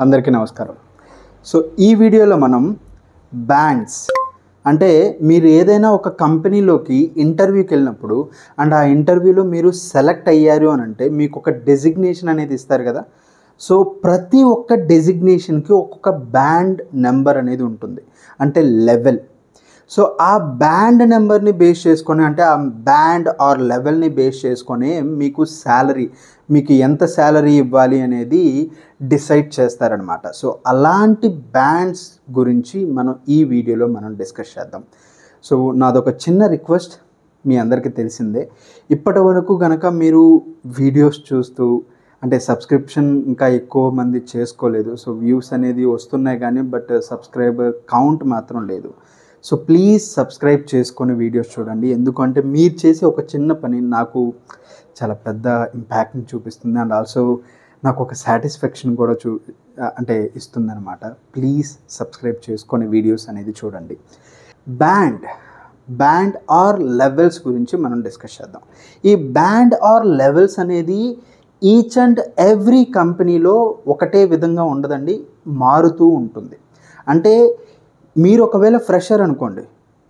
అందరికీ నమస్కారం. సో ఈ వీడియోలో మనం బ్యాండ్స్ అంటే మీరు ఏదైనా ఒక కంపెనీలోకి ఇంటర్వ్యూకి వెళ్ళినప్పుడు అండ్ ఆ ఇంటర్వ్యూలో మీరు సెలెక్ట్ అయ్యారు అని అంటే మీకు ఒక డెసిగ్నేషన్ అనేది ఇస్తారు కదా. సో ప్రతి ఒక్క డెసిగ్నేషన్కి ఒక్కొక్క బ్యాండ్ నెంబర్ అనేది ఉంటుంది, అంటే లెవెల్. సో ఆ బ్యాండ్ నెంబర్ని బేస్ చేసుకొని, అంటే ఆ బ్యాండ్ ఆర్ లెవెల్ని బేస్ చేసుకొని మీకు శాలరీ, మీకు ఎంత శాలరీ ఇవ్వాలి అనేది డిసైడ్ చేస్తారనమాట. సో అలాంటి బ్యాండ్స్ గురించి మనం ఈ వీడియోలో మనం డిస్కస్ చేద్దాం. సో నాదొక చిన్న రిక్వెస్ట్, మీ అందరికీ తెలిసిందే, ఇప్పటి వరకు కనుక మీరు వీడియోస్ చూస్తూ అంటే సబ్స్క్రిప్షన్ ఇంకా ఎక్కువ మంది చేసుకోలేదు. సో వ్యూస్ అనేది వస్తున్నాయి కానీ బట్ సబ్స్క్రైబర్ కౌంట్ మాత్రం లేదు. సో ప్లీజ్ సబ్స్క్రైబ్ చేసుకొని వీడియోస్ చూడండి, ఎందుకంటే మీరు చేసే ఒక చిన్న పని నాకు చాలా పెద్ద ఇంపాక్ట్ని చూపిస్తుంది అండ్ ఆల్సో నాకు ఒక సాటిస్ఫాక్షన్ కూడా అంటే ఇస్తుందన్నమాట. ప్లీజ్ సబ్స్క్రైబ్ చేసుకొని వీడియోస్ అనేది చూడండి. బ్యాండ్ ఆర్ లెవెల్స్ గురించి మనం డిస్కస్ చేద్దాం. ఈ బ్యాండ్ ఆర్ లెవెల్స్ అనేది ఈచ్ అండ్ ఎవ్రీ కంపెనీలో ఒకటే విధంగా ఉండదండి, మారుతూ ఉంటుంది. అంటే మీరు ఒకవేళ ఫ్రెషర్ అనుకోండి,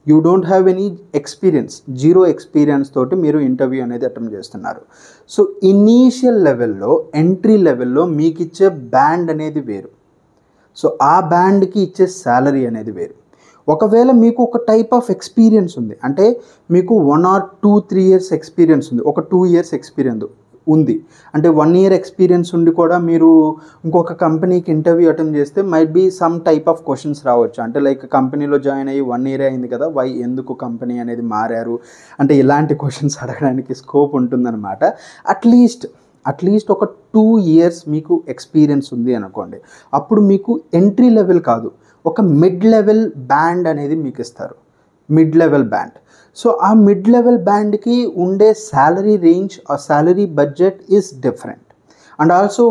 you don't have any experience, zero experience తోటి మీరు ఇంటర్వ్యూ అనేది అటెంప్ట్ చేస్తున్నారు. సో ఇనీషియల్ లెవెల్లో, ఎంట్రీ లెవెల్లో మీకు ఇచ్చే బ్యాండ్ అనేది వేరు. సో ఆ బ్యాండ్కి ఇచ్చే శాలరీ అనేది వేరు. ఒకవేళ మీకు ఒక టైప్ ఆఫ్ ఎక్స్పీరియన్స్ ఉంది, అంటే మీకు 1 or 2-3 years ఎక్స్పీరియన్స్ ఉంది, ఒక 2 years ఎక్స్పీరియన్స్ ఉంది, అంటే 1 year ఎక్స్పీరియన్స్ ఉండి కూడా మీరు ఇంకొక కంపెనీకి ఇంటర్వ్యూ అటెంప్ట్ చేస్తే might be some type of questions రావచ్చు. అంటే లైక్ కంపెనీలో జాయిన్ అయ్యి 1 year అయింది కదా, ఎందుకు కంపెనీ అనేది మారారు, అంటే ఇలాంటి క్వశ్చన్స్ అడగడానికి స్కోప్ ఉంటుందన్నమాట. అట్లీస్ట్ ఒక 2 years మీకు ఎక్స్పీరియన్స్ ఉంది అనుకోండి, అప్పుడు మీకు ఎంట్రీ లెవెల్ కాదు, ఒక మిడ్ లెవెల్ బ్యాండ్ అనేది మీకు ఇస్తారు, మిడ్ లెవెల్ బ్యాండ్. సో ఆ మిడ్ లెవెల్ బ్యాండ్కి ఉండే శాలరీ రేంజ్, ఆ salary budget is different. And also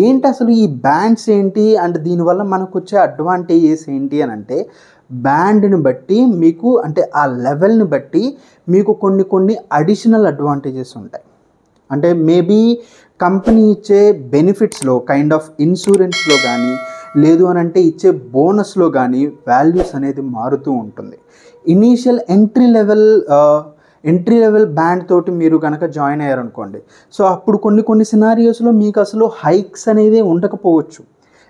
ఏంటి అసలు ఈ బ్యాండ్స్ ఏంటి అండ్ దీనివల్ల మనకు వచ్చే అడ్వాంటేజెస్ ఏంటి అని అంటే, బ్యాండ్ని బట్టి మీకు, అంటే ఆ లెవెల్ని బట్టి మీకు కొన్ని అడిషనల్ అడ్వాంటేజెస్ ఉంటాయి. అంటే మేబీ కంపెనీ ఇచ్చే బెనిఫిట్స్లో, కైండ్ ఆఫ్ ఇన్సూరెన్స్లో కానీ, లేదు అని అంటే ఇచ్చే బోనస్లో కానీ వాల్యూస్ అనేది మారుతూ ఉంటుంది. ఇనీషియల్ ఎంట్రీ లెవెల్ బ్యాండ్ తోటి మీరు కనుక జాయిన్ అయ్యారనుకోండి, సో అప్పుడు కొన్ని సినారియోస్లో మీకు అసలు హైక్స్ అనేది ఉండకపోవచ్చు,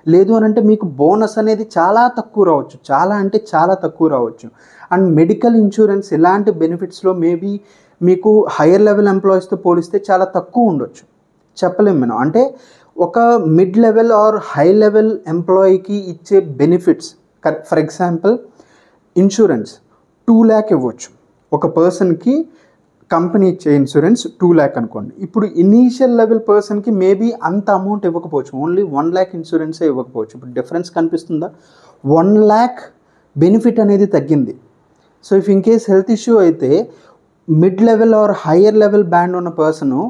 లేదు అని అంటే మీకు బోనస్ అనేది చాలా తక్కువ రావచ్చు, చాలా అంటే చాలా తక్కువ రావచ్చు. అండ్ మెడికల్ ఇన్సూరెన్స్ ఇలాంటి బెనిఫిట్స్లో మేబీ మీకు హైయర్ లెవెల్ ఎంప్లాయీస్తో పోలిస్తే చాలా తక్కువ ఉండొచ్చు, చెప్పలేము మనం. అంటే ఒక mid level or high level ఎంప్లాయీకి ఇచ్చే benefits, for example insurance 2 lakh ఇవ్వచ్చు ఒక పర్సన్కి, కంపెనీ ఇచ్చే ఇన్సూరెన్స్ 2 lakh అనుకోండి. ఇప్పుడు ఇనీషియల్ లెవెల్ పర్సన్కి మేబీ అంత అమౌంట్ ఇవ్వకపోవచ్చు, ఓన్లీ 1 lakh ఇన్సూరెన్సే ఇవ్వకపోవచ్చు. ఇప్పుడు డిఫరెన్స్ కనిపిస్తుందా? 1 lakh బెనిఫిట్ అనేది తగ్గింది. So if in case health issue అయితే mid level or higher level band ఉన్న పర్సను,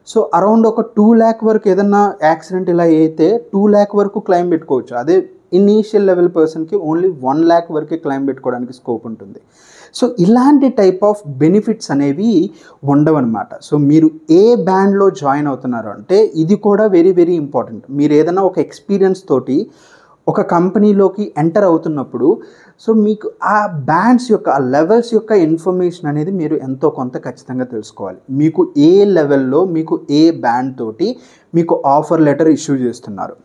సో అరౌండ్ ఒక 2 lakh వరకు ఏదన్నా యాక్సిడెంట్ ఇలా అయితే 2 lakh వరకు క్లెయిమ్ పెట్టుకోవచ్చు. అదే ఇనీషియల్ లెవెల్ పర్సన్కి ఓన్లీ 1 lakh వరకే క్లెయిమ్ పెట్టుకోవడానికి స్కోప్ ఉంటుంది. సో ఇలాంటి టైప్ ఆఫ్ బెనిఫిట్స్ అనేవి ఉండవన్నమాట. సో మీరు ఏ బ్యాండ్లో జాయిన్ అవుతున్నారు అంటే ఇది కూడా వెరీ వెరీ ఇంపార్టెంట్. మీరు ఏదైనా ఒక ఎక్స్పీరియన్స్ తోటి ఒక కంపెనీలోకి ఎంటర్ అవుతున్నప్పుడు, సో మీకు ఆ బ్యాండ్స్ యొక్క, ఆ లెవెల్స్ యొక్క ఇన్ఫర్మేషన్ అనేది మీరు ఎంతో కొంత ఖచ్చితంగా తెలుసుకోవాలి. మీకు ఏ లెవెల్లో, మీకు ఏ బ్యాండ్ తోటి మీకు ఆఫర్ లెటర్ ఇష్యూ చేస్తున్నారు,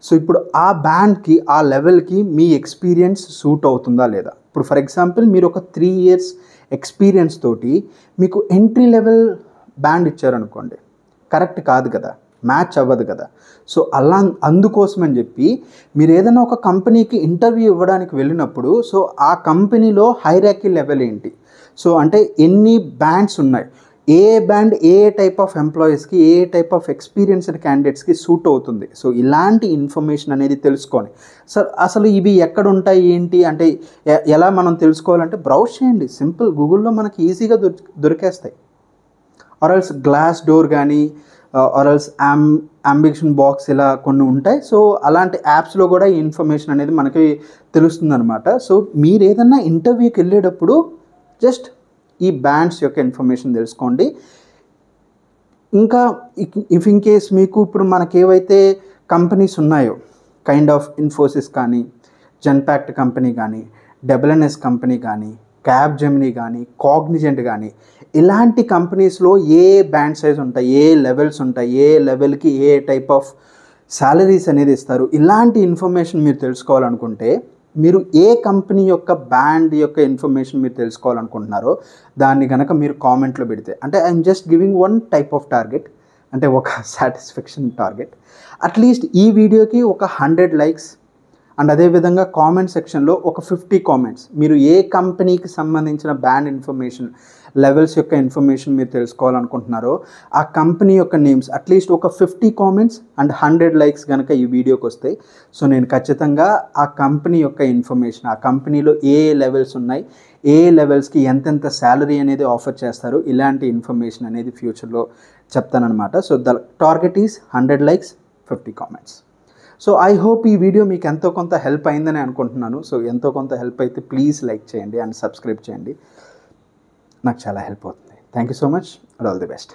సో ఇప్పుడు ఆ బ్యాండ్కి, ఆ లెవెల్కి మీ ఎక్స్పీరియన్స్ సూట్ అవుతుందా లేదా. ఇప్పుడు ఫర్ ఎగ్జాంపుల్ మీరు ఒక 3 years ఎక్స్పీరియన్స్ తోటి మీకు ఎంట్రీ లెవెల్ బ్యాండ్ ఇచ్చారనుకోండి, కరెక్ట్ కాదు కదా, మ్యాచ్ అవ్వదు కదా. సో అందుకోసమని చెప్పి మీరు ఏదైనా ఒక కంపెనీకి ఇంటర్వ్యూ ఇవ్వడానికి వెళ్ళినప్పుడు, సో ఆ కంపెనీలో హైరార్కీ లెవెల్ ఏంటి, సో అంటే ఎన్ని బ్యాండ్స్ ఉన్నాయి, ఏ బ్యాండ్ ఏ టైప్ ఆఫ్ ఎంప్లాయీస్కి, ఏ టైప్ ఆఫ్ ఎక్స్పీరియన్స్డ్ క్యాండిడేట్స్కి సూట్ అవుతుంది. సో ఇలాంటి ఇన్ఫర్మేషన్ అనేది తెలుసుకొని, సార్ అసలు ఇవి ఎక్కడ ఉంటాయి ఏంటి అంటే ఎలా మనం తెలుసుకోవాలంటే బ్రౌజ్ చేయండి, సింపుల్, గూగుల్లో మనకి ఈజీగా దొరికేస్తాయి. ఆర్ఎల్స్ గ్లాస్ డోర్ కానీ, ఆర్ఎల్స్ అంబిషన్ బాక్స్ ఇలా కొన్ని ఉంటాయి. సో అలాంటి యాప్స్లో కూడా ఈ ఇన్ఫర్మేషన్ అనేది మనకి తెలుస్తుందన్నమాట. సో మీరు ఏదన్నా ఇంటర్వ్యూకి వెళ్ళేటప్పుడు జస్ట్ ఈ బ్యాండ్స్ యొక్క ఇన్ఫర్మేషన్ తెలుసుకోండి. ఇంకా ఇఫ్ ఇన్ కేస్ మీకు ఇప్పుడు మనకి ఏవైతే కంపెనీస్ ఉన్నాయో, కైండ్ ఆఫ్ ఇన్ఫోసిస్ కానీ, జెన్పాక్ట్ కంపెనీ కానీ, డబ్ల్యూఎన్ఎస్ కంపెనీ కానీ, క్యాప్జెమినీ కానీ, కాగ్నిజెంట్ కానీ, ఇలాంటి కంపెనీస్లో ఏ బ్యాండ్ సైజ్ ఉంటాయి, ఏ లెవెల్స్ ఉంటాయి, ఏ లెవెల్కి ఏ టైప్ ఆఫ్ సాలరీస్ అనేది ఇస్తారు, ఇలాంటి ఇన్ఫర్మేషన్ మీరు తెలుసుకోవాలనుకుంటే, మీరు ఏ కంపెనీ యొక్క బ్యాండ్ యొక్క ఇన్ఫర్మేషన్ మీరు తెలుసుకోవాలనుకుంటున్నారో దాన్ని కనుక మీరు కామెంట్లో పెడితే, అంటే I'm just giving one type of target, అంటే ఒక సాటిస్ఫాక్షన్ టార్గెట్. అట్లీస్ట్ ఈ వీడియోకి ఒక 100 లైక్స్ అండ్ అదేవిధంగా కామెంట్ సెక్షన్లో ఒక 50 కామెంట్స్, మీరు ఏ కంపెనీకి సంబంధించిన బ్యాండ్ ఇన్ఫర్మేషన్, లెవెల్స్ యొక్క ఇన్ఫర్మేషన్ మీరు తెలుసుకోవాలనుకుంటున్నారో ఆ కంపెనీ యొక్క నేమ్స్, అట్లీస్ట్ ఒక 50 కామెంట్స్ అండ్ 100 లైక్స్ కనుక ఈ వీడియోకి వస్తాయి. సో నేను ఖచ్చితంగా ఆ కంపెనీ యొక్క ఇన్ఫర్మేషన్, ఆ కంపెనీలో ఏ లెవెల్స్ ఉన్నాయి, ఏ లెవెల్స్కి ఎంతెంత శాలరీ అనేది ఆఫర్ చేస్తారు, ఇలాంటి ఇన్ఫర్మేషన్ అనేది ఫ్యూచర్లో చెప్తానమాట. So the target is 100 likes, 50 comments. So I hope ఈ వీడియో మీకు ఎంతో కొంత హెల్ప్ అయిందని అనుకుంటున్నాను. సో ఎంతో కొంత హెల్ప్ అయితే ప్లీజ్ లైక్ చేయండి అండ్ సబ్స్క్రైబ్ చేయండి, నాకు చాలా హెల్ప్ అవుతుంది. Thank you so much and all the best.